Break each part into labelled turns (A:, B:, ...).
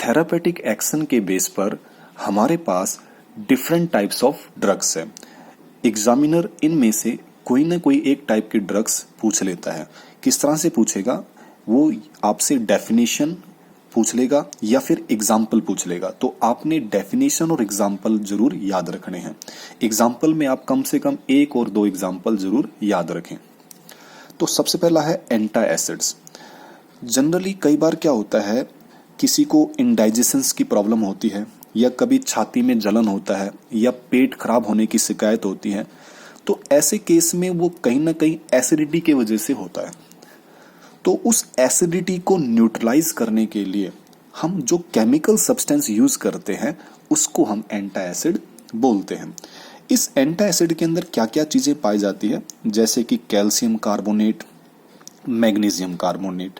A: Therapeutic action के base पर हमारे पास डिफरेंट टाइप्स ऑफ ड्रग्स है। एग्जामिनर इनमें से कोई ना कोई एक टाइप की ड्रग्स पूछ लेता है। किस तरह से पूछेगा, वो आपसे डेफिनेशन पूछ लेगा या फिर एग्जाम्पल पूछ लेगा। तो आपने डेफिनेशन और एग्जाम्पल जरूर याद रखने हैं। एग्जाम्पल में आप कम से कम 1 और 2 एग्जाम्पल जरूर याद रखें। तो सबसे पहला है एंटा एसिड्स। जनरली कई बार क्या होता है, किसी को इंडाइजेशंस की प्रॉब्लम होती है या कभी छाती में जलन होता है या पेट खराब होने की शिकायत होती है, तो ऐसे केस में वो कहीं ना कहीं एसिडिटी की वजह से होता है। तो उस एसिडिटी को न्यूट्रलाइज करने के लिए हम जो केमिकल सब्सटेंस यूज करते हैं उसको हम एंटा एसिड बोलते हैं। इस एंटा एसिड के अंदर क्या क्या चीजें पाई जाती है, जैसे कि calcium carbonate, magnesium carbonate,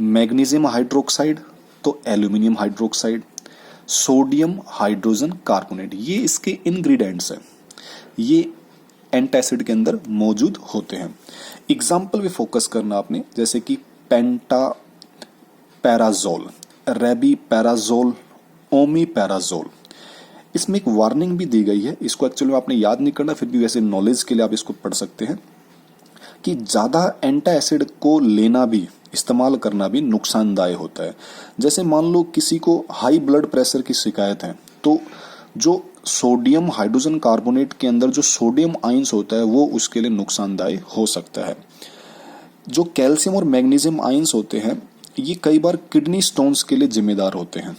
A: magnesium hydroxide तो aluminium hydroxide, sodium hydrogen carbonate, ये इसके इंग्रेडिएंट्स हैं। ये एंटासिड के अंदर मौजूद होते हैं। एग्जाम्पल पे फोकस करना आपने, जैसे कि पेंटा पैराजोल, रेबी पैराजोल, ओमी पैराजोल। इसमें एक वार्निंग भी दी गई है, इसको एक्चुअली में आपने याद नहीं करना, फिर भी वैसे नॉलेज के लिए आप इसको पढ़ सकते हैं कि ज्यादा एंटा एसिड को लेना भी, इस्तेमाल करना भी नुकसानदायक होता है। जैसे मान लो किसी को हाई ब्लड प्रेशर की शिकायत है, तो जो सोडियम हाइड्रोजन कार्बोनेट के अंदर जो सोडियम आयंस होता है वो उसके लिए नुकसानदायक हो सकता है। जो कैल्शियम और मैग्नीशियम आयंस होते हैं ये कई बार किडनी स्टोन्स के लिए जिम्मेदार होते हैं।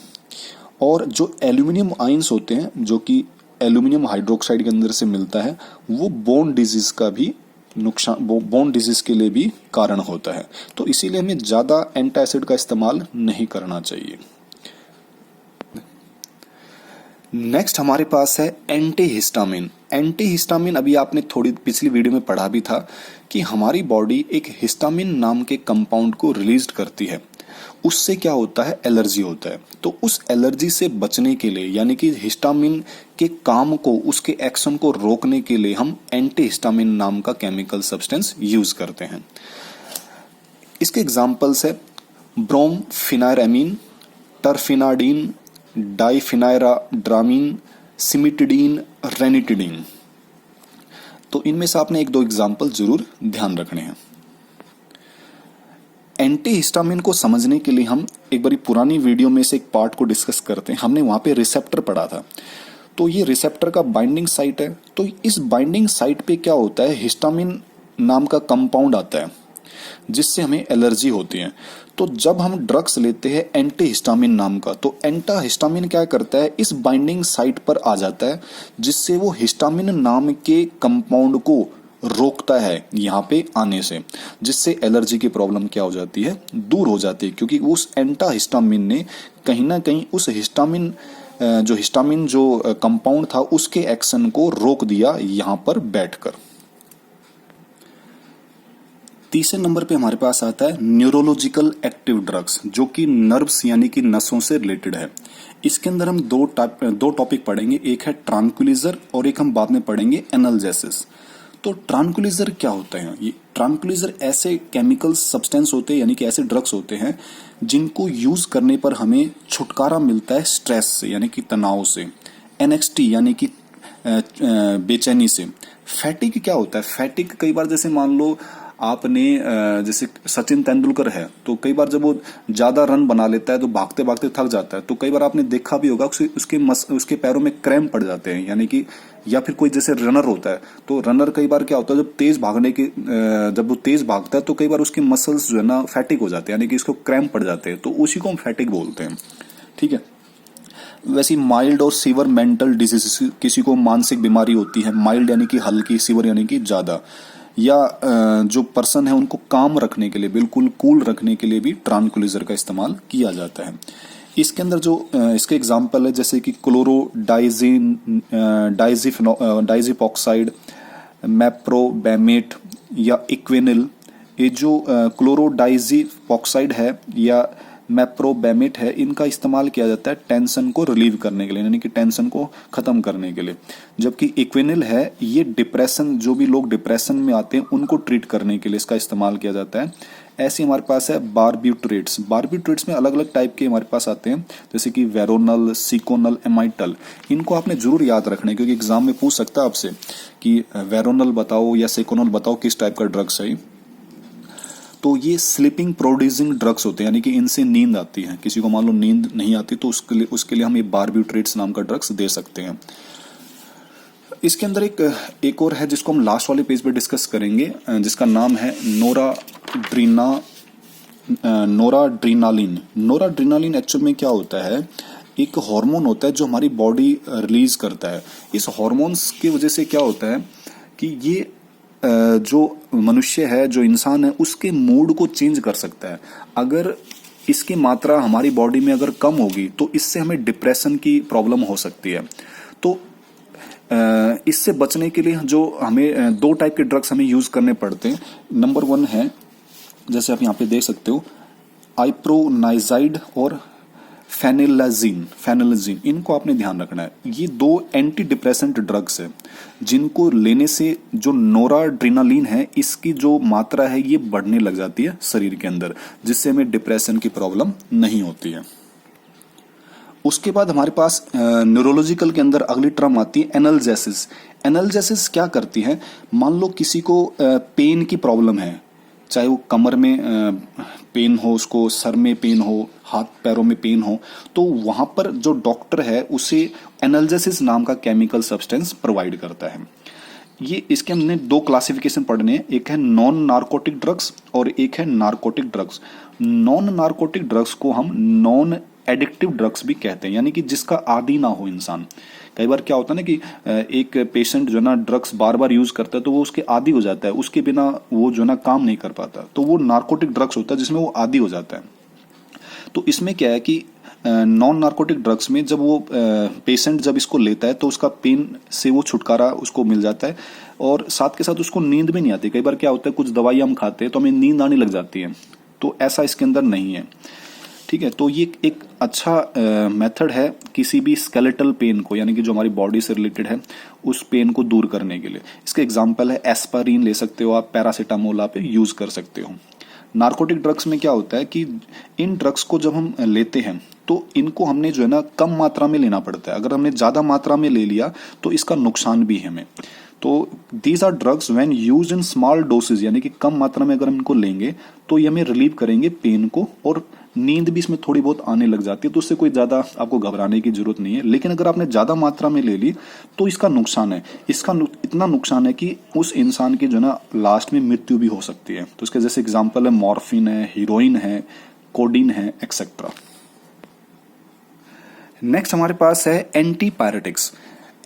A: और जो एल्यूमिनियम आयंस होते हैं, जो कि एल्यूमिनियम हाइड्रोक्साइड के अंदर से मिलता है, वो बोन डिजीज का भी नुकसान, बोन डिजीज के लिए भी कारण होता है। तो इसीलिए हमें ज्यादा एंटासिड का इस्तेमाल नहीं करना चाहिए। नेक्स्ट हमारे पास है एंटीहिस्टामिन। एंटीहिस्टामिन अभी आपने थोड़ी पिछली वीडियो में पढ़ा भी था कि हमारी बॉडी एक हिस्टामिन नाम के कंपाउंड को रिलीज करती है। उससे क्या होता है, एलर्जी होता है। तो उस एलर्जी से बचने के लिए, यानी कि हिस्टामिन के काम को, उसके एक्शन को रोकने के लिए हम एंटीहिस्टामिन नाम का केमिकल सब्सटेंस यूज करते हैं। इसके एग्जांपल्स है ब्रोमफेनायरामीन, टरफेनाडीन, डाइफेनायराड्रामीन, सिमिटिडीन, रेनिटिडीन। तो इनमें से आपने 1-2 एग्जांपल जरूर ध्यान रखने हैं। एंटीहिस्टामिन को समझने के लिए हम एक बारी पुरानी वीडियो में से एक पार्ट को डिस्कस करते हैं। हमने वहां पे रिसेप्टर पढ़ा था। तो ये रिसेप्टर का बाइंडिंग साइट है। तो इस बाइंडिंग साइट पे क्या होता है, हिस्टामिन नाम का कंपाउंड आता है जिससे हमें एलर्जी होती है। तो जब हम ड्रग्स लेते हैं एंटीहिस्टामिन नाम का, तो एंटाहिस्टामिन क्या करता है, इस बाइंडिंग साइट पर आ जाता है जिससे वो हिस्टामिन नाम के कंपाउंड को रोकता है यहाँ पे आने से, जिससे एलर्जी की प्रॉब्लम क्या हो जाती है, दूर हो जाती है। क्योंकि उस एंटाहिस्टामिन ने कहीं ना कहीं उस हिस्टामिन जो कंपाउंड था उसके एक्शन को रोक दिया यहाँ पर बैठकर। तीसरे नंबर पे हमारे पास आता है न्यूरोलॉजिकल एक्टिव ड्रग्स, जो कि नर्व्स यानी कि नसों से रिलेटेड है। इसके अंदर हम दो टॉपिक पढ़ेंगे, एक है ट्रांक्विलाइजर और एक हम बाद में पढ़ेंगे एनाल्जेसिस। तो ट्रांक्विलाइजर क्या होता है? ये ट्रांक्विलाइजर ऐसे केमिकल सब्सटेंस होते हैं, यानी कि ऐसे ड्रग्स होते हैं जिनको यूज करने पर हमें छुटकारा मिलता है स्ट्रेस से, यानी कि तनाव से, एनएक्सटी यानी कि बेचैनी से। फैटिक क्या होता है? फैटिक कई बार, जैसे मान लो आपने जैसे सचिन तेंदुलकर है, तो कई बार जब वो ज्यादा रन बना लेता है तो भागते भागते थक जाता है। तो कई बार आपने देखा भी होगा उसके पैरों में क्रैम्प पड़ जाते हैं, यानी कि, या फिर कोई जैसे रनर होता है, तो रनर कई बार क्या होता है, जब वो तेज भागता है तो कई बार उसके मसल्स जो है ना फैटिक हो जाते हैं, यानी कि इसको क्रैम्प पड़ जाते हैं। तो उसी को हम फैटिक बोलते हैं। ठीक है। वैसे माइल्ड और सीवर मेंटल डिजीज, किसी को मानसिक बीमारी होती है, माइल्ड यानी कि हल्की, सीवर यानी कि ज्यादा, या जो पर्सन है उनको काम रखने के लिए, बिल्कुल कूल रखने के लिए भी ट्रांक्विलाइजर का इस्तेमाल किया जाता है। इसके अंदर जो इसके एग्जाम्पल है, जैसे कि डाइजिपॉक्साइड, मैप्रोबैमेट या इक्वेनिल। ये जो क्लोरोडाइजिपॉक्साइड है या मेप्रोबेमिट है, इनका इस्तेमाल किया जाता है टेंशन को रिलीव करने के लिए, यानी कि टेंशन को खत्म करने के लिए। जबकि इक्विनिल है, ये डिप्रेशन, जो भी लोग डिप्रेशन में आते हैं उनको ट्रीट करने के लिए इसका इस्तेमाल किया जाता है। ऐसे हमारे पास है बारबिट्रेट्स। बारबिट्रेट्स में अलग अलग टाइप के हमारे पास आते हैं, जैसे कि वेरोनल, सिकोनल, एमाइटल। इनको आपने जरूर याद रखना है, क्योंकि एग्जाम में पूछ सकता है आपसे कि वेरोनल बताओ या सिकोनल बताओ किस टाइप का ड्रग्स है। तो ये स्लीपिंग प्रोड्यूसिंग ड्रग्स होते हैं, यानी कि इनसे नींद आती है। किसी को मान लो नींद नहीं आती तो उसके लिए हम ये बारबिट्रेट्स नाम का ड्रग्स दे सकते हैं। इसके अंदर एक और है जिसको हम लास्ट वाले पेज पे डिस्कस करेंगे, जिसका नाम है नोराड्रीनालिन। नोराड्रीनालिन एक्चुअल में क्या होता है, एक हार्मोन होता है जो हमारी बॉडी रिलीज करता है। इस हार्मोन्स की वजह से क्या होता है कि ये जो मनुष्य है, जो इंसान है, उसके मूड को चेंज कर सकता है। अगर इसकी मात्रा हमारी बॉडी में अगर कम होगी तो इससे हमें डिप्रेशन की प्रॉब्लम हो सकती है। तो इससे बचने के लिए जो हमें दो टाइप के ड्रग्स हमें यूज करने पड़ते हैं। नंबर 1 है, जैसे आप यहाँ पे देख सकते हो, आइप्रोनाइजाइड और फेनिलजीन। इनको आपने ध्यान रखना है। ये 2 एंटी डिप्रेसेंट ड्रग्स है जिनको लेने से जो नोराड्रेनालिन है, इसकी जो मात्रा है ये बढ़ने लग जाती है शरीर के अंदर, जिससे हमें डिप्रेशन की प्रॉब्लम नहीं होती है। उसके बाद हमारे पास न्यूरोलॉजिकल के अंदर अगली टर्म आती है एनाल्जेसिस। एनाल्जेसिस क्या करती है, मान लो किसी को पेन की प्रॉब्लम है, चाहे वो कमर में पेन हो, उसको सर में पेन हो, हाथ पैरों में पेन हो, तो वहां पर जो डॉक्टर है उसे एनाल्जेसिस नाम का केमिकल सब्सटेंस प्रोवाइड करता है। ये इसके हमने 2 क्लासिफिकेशन पढ़ने हैं, एक है नॉन नार्कोटिक ड्रग्स और एक है narcotic drugs. Non narcotic drugs को हम नॉन एडिक्टिव ड्रग्स भी कहते हैं, यानी कि जिसका आदी ना हो इंसान। कई बार क्या होता है ना कि एक पेशेंट जो ना ड्रग्स बार बार यूज करता है तो वो उसके आदी हो जाता है, उसके बिना वो जो ना काम नहीं कर पाता, तो वो नार्कोटिक ड्रग्स होता है जिसमें वो आदी हो जाता है। तो इसमें क्या है कि नॉन नार्कोटिक ड्रग्स में जब वो पेशेंट जब इसको लेता है तो उसका पेन से वो छुटकारा उसको मिल जाता है, और साथ के साथ उसको नींद भी नहीं आती। कई बार क्या होता है, कुछ दवाई हम खाते हैं तो हमें नींद आने लग जाती है, तो ऐसा इसके अंदर नहीं है। ठीक है, तो ये एक अच्छा मेथड है किसी भी स्केलेटल पेन को, यानी कि जो हमारी बॉडी से रिलेटेड है, उस पेन को दूर करने के लिए। इसका एग्जांपल है एस्पारिन ले सकते हो आप, पैरासीटामोल आप यूज कर सकते हो। नार्कोटिक ड्रग्स में क्या होता है कि इन ड्रग्स को जब हम लेते हैं तो इनको हमने जो है ना कम मात्रा में लेना पड़ता है। अगर हमने ज्यादा मात्रा में ले लिया तो इसका नुकसान भी है हमें। तो these are drugs when used in small dosages, यानी कि कम मात्रा में अगर हम इनको लेंगे तो ये हमें रिलीव करेंगे पेन को, और नींद भी इसमें थोड़ी बहुत आने लग जाती है, तो उससे कोई ज्यादा आपको घबराने की जरूरत नहीं है। लेकिन अगर आपने ज्यादा मात्रा में ले ली तो इसका नुकसान है। इतना नुकसान है कि उस इंसान की जो ना लास्ट में मृत्यु भी हो सकती है। तो इसके जैसे एग्जाम्पल है मॉर्फिन है, हीरोइन है, कोडीन है, एक्सेट्रा। नेक्स्ट हमारे पास है एंटीपायरेटिक्स।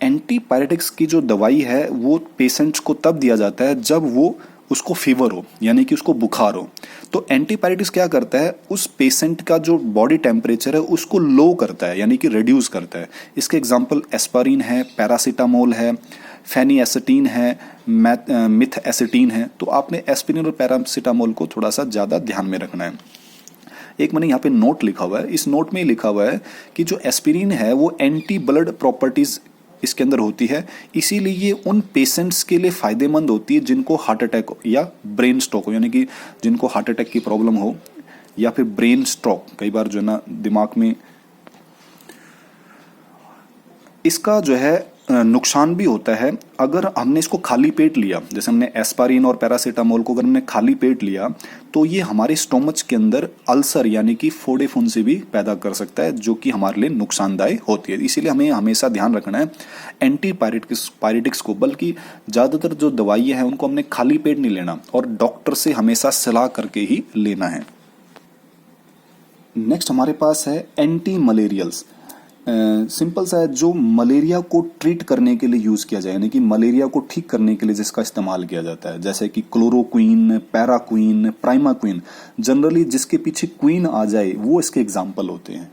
A: एंटीपायरेटिक्स की जो दवाई है वो पेशेंट्स को तब दिया जाता है जब वो उसको फीवर हो, यानी कि उसको बुखार हो। तो एंटीपायरेटिक्स क्या करता है, उस पेशेंट का जो बॉडी टेम्परेचर है उसको लो करता है, यानी कि रिड्यूस करता है। इसके एग्जांपल एस्पारिन है, पैरासीटामोल है, फेनीएसिटीन है, मिथएसिटीन है। तो आपने एस्पिरिन और पैरासीटामोल को थोड़ा सा ज्यादा ध्यान में रखना है। एक मैंने यहाँ पे नोट लिखा हुआ है, इस नोट में लिखा हुआ है कि जो एस्पिरिन है वो एंटी ब्लड प्रॉपर्टीज इसके अंदर होती है, इसीलिए ये उन पेशेंट्स के लिए फायदेमंद होती है जिनको हार्ट अटैक या ब्रेन स्ट्रोक हो, यानी कि जिनको हार्ट अटैक की प्रॉब्लम हो या फिर ब्रेन स्ट्रोक, कई बार जो है ना दिमाग में। इसका जो है नुकसान भी होता है अगर हमने इसको खाली पेट लिया। जैसे हमने एस्पारिन और पैरासीटामोल को अगर हमने खाली पेट लिया तो ये हमारे स्टोमच के अंदर अल्सर यानी कि फोड़े फुंसी भी पैदा कर सकता है, जो कि हमारे लिए नुकसानदायक होती है। इसीलिए हमें हमेशा ध्यान रखना है एंटीपायरेटिक्स को, बल्कि ज्यादातर जो दवाइयां हैं उनको हमने खाली पेट नहीं लेना और डॉक्टर से हमेशा सलाह करके ही लेना है। नेक्स्ट हमारे पास है एंटी मलेरियल्स। सिंपल सा है, जो मलेरिया को ट्रीट करने के लिए यूज किया जाए, यानी कि मलेरिया को ठीक करने के लिए जिसका इस्तेमाल किया जाता है, जैसे कि क्लोरोक्वीन, पैराक्वीन, प्राइमाक्वीन। जनरली जिसके पीछे क्वीन आ जाए वो इसके एग्जाम्पल होते हैं।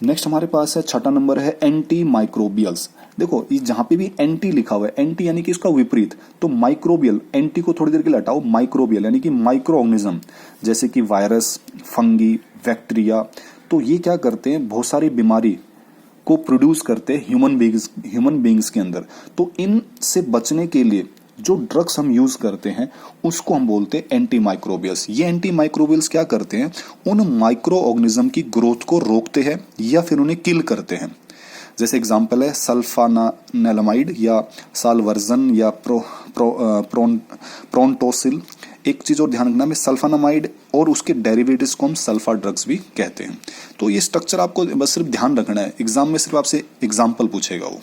A: नेक्स्ट हमारे पास है छठा नंबर है एंटी माइक्रोबियल्स। देखो जहां पे भी एंटी लिखा हुआ है, एंटी यानी कि इसका विपरीत, तो माइक्रोबियल, एंटी को थोड़ी देर के लिए हटाओ, माइक्रोबियल यानी कि माइक्रो ऑर्गेनिज्म, जैसे कि वायरस, फंगी, बैक्टीरिया, तो ये क्या करते हैं, बहुत सारी बीमारी को प्रोड्यूस करते हैं ह्यूमन बींग्स के अंदर। तो इनसे बचने के लिए जो ड्रग्स हम यूज करते हैं उसको हम बोलते हैं एंटी माइक्रोबियल्स। ये एंटी माइक्रोबियल्स क्या करते हैं, उन माइक्रो ऑर्गेनिज्म की ग्रोथ को रोकते हैं या फिर उन्हें किल करते हैं। जैसे एग्जांपल है सल्फानामेलामाइड या सालवर्जन या प्रोंटोसिल। एक चीज और ध्यान रखना में, सल्फानामाइड और उसके डेरिवेटिव्स को हम सल्फा ड्रग्स भी कहते हैं। तो ये स्ट्रक्चर आपको बस सिर्फ ध्यान रखना है, एग्जाम में सिर्फ आपसे एग्जाम्पल पूछेगा वो।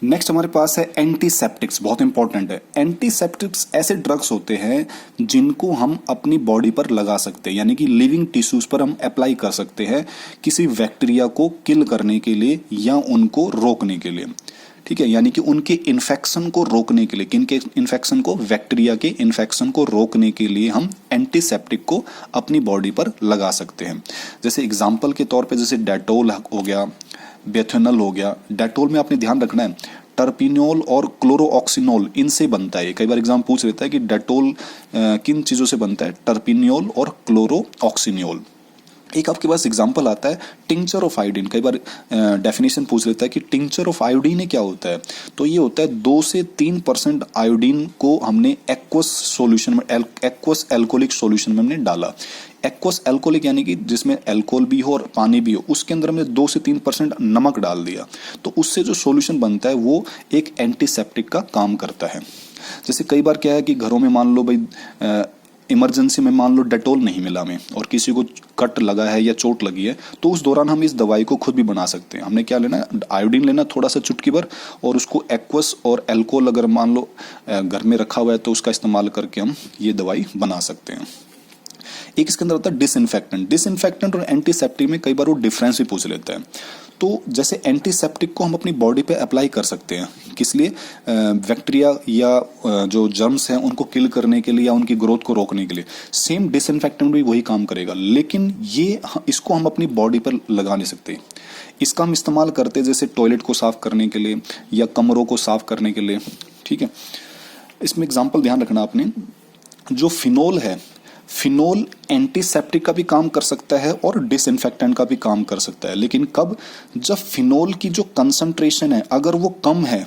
A: नेक्स्ट हमारे पास है एंटीसेप्टिक्स, बहुत इंपॉर्टेंट है। एंटीसेप्टिक्स ऐसे ड्रग्स होते हैं जिनको हम अपनी बॉडी पर लगा सकते हैं, यानी कि लिविंग टिश्यूज पर हम अप्लाई कर सकते हैं किसी बैक्टीरिया को किल करने के लिए या उनको रोकने के लिए। ठीक है, यानी कि उनके इन्फेक्शन को रोकने के लिए, किनके इन्फेक्शन को, बैक्टीरिया के इन्फेक्शन को रोकने के लिए हम एंटीसेप्टिक को अपनी बॉडी पर लगा सकते हैं। जैसे एग्जाम्पल के तौर पे जैसे डेटोल हो गया, बेथेनॉल हो गया। डेटोल में आपने ध्यान रखना है टर्पिनोल और क्लोरोऑक्सिनोल इनसे बनता है। कई बार एग्जाम पूछ लेता है कि डेटोल किन चीजों से बनता है, टर्पिनोल और क्लोरोऑक्सिनोल। एक आपके पास एग्जांपल आता है टिंचर ऑफ आयोडीन। कई बार डेफिनेशन पूछ लेता है कि टिंचर ऑफ आयोडीन क्या होता है, तो ये होता है 2 से 3% आयोडीन को हमने एक्वस सॉल्यूशन में, एक्वस एल्कोहलिक सॉल्यूशन में हमने डाला। एक्वस एल्कोहलिक यानी कि जिसमें अल्कोहल भी हो और पानी भी हो, उसके अंदर हमने 2 से 3% नमक डाल दिया, तो उससे जो सॉल्यूशन बनता है वो एक एंटीसेप्टिक का काम करता है। जैसे कई बार क्या है कि घरों में मान लो भाई इमरजेंसी में मान लो डेटोल नहीं मिला हमें और किसी को कट लगा है या चोट लगी है, तो उस दौरान हम इस दवाई को खुद भी बना सकते हैं। हमने क्या लेना है, आयोडीन लेना थोड़ा सा चुटकी भर, और उसको एक्वस और एल्कोहल अगर मान लो घर में रखा हुआ है तो उसका इस्तेमाल करके हम ये दवाई बना सकते हैं। एक इसके अंदर होता है डिसइंफेक्टेंट। डिसइंफेक्टेंट और एंटीसेप्टिक में कई बार वो डिफरेंस भी पूछ लेता है। तो जैसे एंटीसेप्टिक को हम अपनी बॉडी पे अप्लाई कर सकते हैं, किस लिए, बैक्टीरिया या जो जर्म्स हैं उनको किल करने के लिए या उनकी ग्रोथ को रोकने के लिए। सेम डिसइंफेक्टेंट भी वही काम करेगा, लेकिन ये इसको हम अपनी बॉडी पर लगा नहीं सकते। इसका हम इस्तेमाल करते हैं जैसे टॉयलेट को साफ करने के लिए या कमरों को साफ करने के लिए। ठीक है, इसमें एग्जाम्पल ध्यान रखना आपने, जो फिनोल है, फिनोल एंटीसेप्टिक का भी काम कर सकता है और डिसइंफेक्टेंट का भी काम कर सकता है, लेकिन कब, जब फिनोल की जो कंसंट्रेशन है अगर वो कम है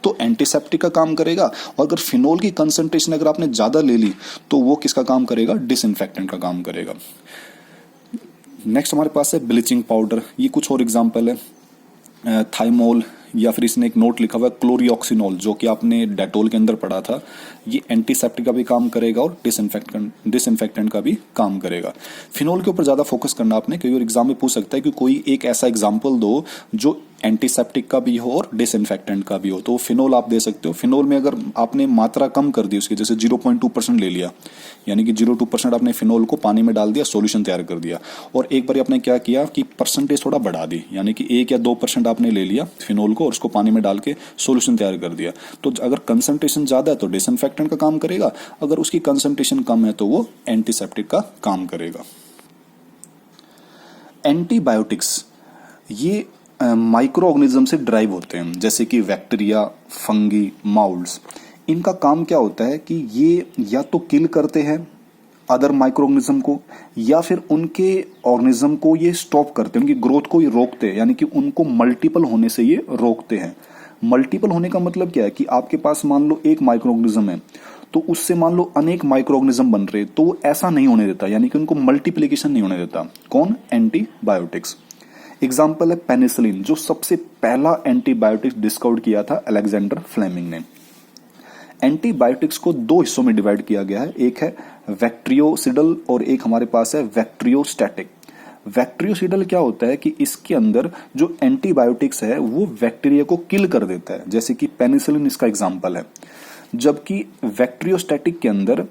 A: तो एंटीसेप्टिक का काम करेगा, और अगर फिनोल की कंसंट्रेशन अगर आपने ज्यादा ले ली तो वो किसका काम करेगा, डिसइंफेक्टेंट का काम करेगा। नेक्स्ट हमारे पास है ब्लीचिंग पाउडर। ये कुछ और एग्जाम्पल है, थाइमोल, या फिर इसने एक नोट लिखा हुआ है क्लोरिऑक्सिनोल, जो कि आपने डेटोल के अंदर पढ़ा था। ये एंटीसेप्टिक का भी काम करेगा और डिसइंफेक्टेंट का भी काम करेगा। फिनोल के ऊपर ज्यादा फोकस करना आपने, कई बार एग्जाम में पूछ सकता है कि कोई एक ऐसा एग्जाम्पल दो जो एंटीसेप्टिक का भी हो और डिसइंफेक्टेंट का भी हो, तो फिनोल आप दे सकते हो। फिनोल में अगर आपने मात्रा कम कर दी उसकी, जैसे 0.2% ले लिया, यानी कि 0.2% आपने फिनोल को पानी में डाल दिया, सॉल्यूशन तैयार कर दिया, और एक बार आपने क्या किया कि परसेंटेज थोड़ा बढ़ा दी, यानी कि 1 या 2% आपने ले लिया फिनोल को और उसको पानी में डाल के सॉल्यूशन तैयार कर दिया, तो अगर कंसंट्रेशन ज्यादा है तो डिसइंफेक्टेंट का काम करेगा, अगर उसकी कंसंट्रेशन कम है तो वो एंटीसेप्टिक का काम करेगा। एंटीबायोटिक्स ये माइक्रो ऑर्गेनिज्म से ड्राइव होते हैं, जैसे कि बैक्टीरिया, फंगी, माउल्ड्स। इनका काम क्या होता है कि ये या तो किल करते हैं अदर माइक्रो ऑर्गेनिज्म को, या फिर उनके ऑर्गेनिज्म को ये स्टॉप करते हैं, उनकी ग्रोथ को ये रोकते हैं, यानी कि उनको मल्टीपल होने से ये रोकते हैं। मल्टीपल होने का मतलब क्या है कि आपके पास मान लो एक माइक्रो ऑर्गेनिज्म है तो उससे मान लो अनेक माइक्रो ऑर्गेनिज्म बन रहे, तो वो ऐसा नहीं होने देता, यानी कि उनको मल्टीप्लिकेशन नहीं होने देता। कौन, एंटीबायोटिक्स। एग्जाम्पल है पेनिसिलिन, जो सबसे पहला एंटीबायोटिक्स डिस्कवर किया था अलेक्जेंडर फ्लेमिंग ने। एंटीबायोटिक्स को 2 हिस्सों में डिवाइड किया गया है, एक है वैक्ट्रियोसिडल और एक हमारे पास है वैक्ट्रियोस्टैटिक। वैक्ट्रियोसिडल क्या होता है कि इसके अंदर जो एंटीबायोटिक्स है वो बैक्टीरिया को किल कर देता है, जैसे कि पेनिसिलिन इसका एग्जाम्पल है। जबकि वैक्ट्रियोस्टैटिक के अंदर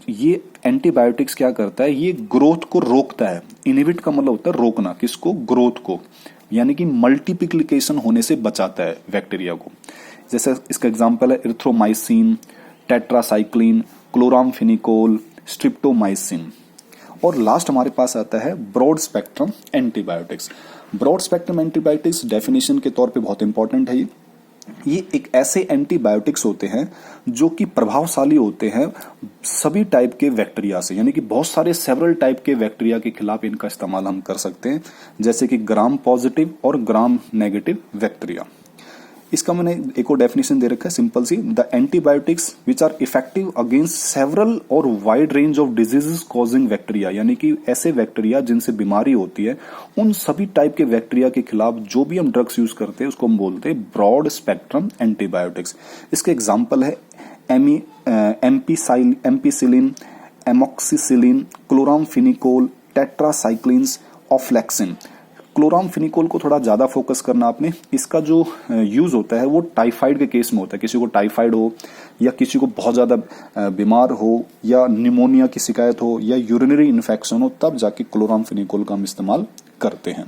A: ये एंटीबायोटिक्स क्या करता है, ये ग्रोथ को रोकता है। इनहिबिट का मतलब होता है रोकना, किसको, ग्रोथ को, यानी कि मल्टीप्लिकेशन होने से बचाता है बैक्टीरिया को। जैसे इसका एग्जांपल है इरिथ्रोमाइसिन, टेट्रासाइक्लिन, क्लोरामफेनिकोल, स्ट्रिप्टोमाइसिन। और लास्ट हमारे पास आता है broad spectrum antibiotics. Broad spectrum antibiotics definition के तौर पे बहुत इंपॉर्टेंट है ये। ये एक ऐसे एंटीबायोटिक्स होते हैं जो कि प्रभावशाली होते हैं सभी टाइप के बैक्टीरिया से, यानी कि बहुत सारे सेवरल टाइप के बैक्टीरिया के खिलाफ इनका इस्तेमाल हम कर सकते हैं, जैसे कि ग्राम पॉजिटिव और ग्राम नेगेटिव बैक्टीरिया। इसका मैंने एक और डेफिनेशन दे रखा है सिंपल सी, the antibiotics which are effective against several और wide range of diseases causing bacteria, यानी कि ऐसे बैक्टीरिया जिनसे बीमारी होती है उन सभी टाइप के बैक्टीरिया के खिलाफ जो भी हम ड्रग्स यूज करते हैं उसको हम बोलते हैं ब्रॉड स्पेक्ट्रम एंटीबायोटिक्स। इसके एग्जाम्पल है एम्पीसिलिन, एमोक्सिसिलिन, क्लोरामफिनिकोल, टेट्रासाइक्लिन्स, ऑफ्लेक्सिन। क्लोरामफिनिकोल को थोड़ा ज्यादा फोकस करना आपने। इसका जो यूज होता है वो टाइफाइड के केस में होता है, किसी को टाइफाइड हो या किसी को बहुत ज्यादा बीमार हो या निमोनिया की शिकायत हो या यूरिनरी इन्फेक्शन हो, तब जाके क्लोरामफिनिकोल का हम इस्तेमाल करते हैं।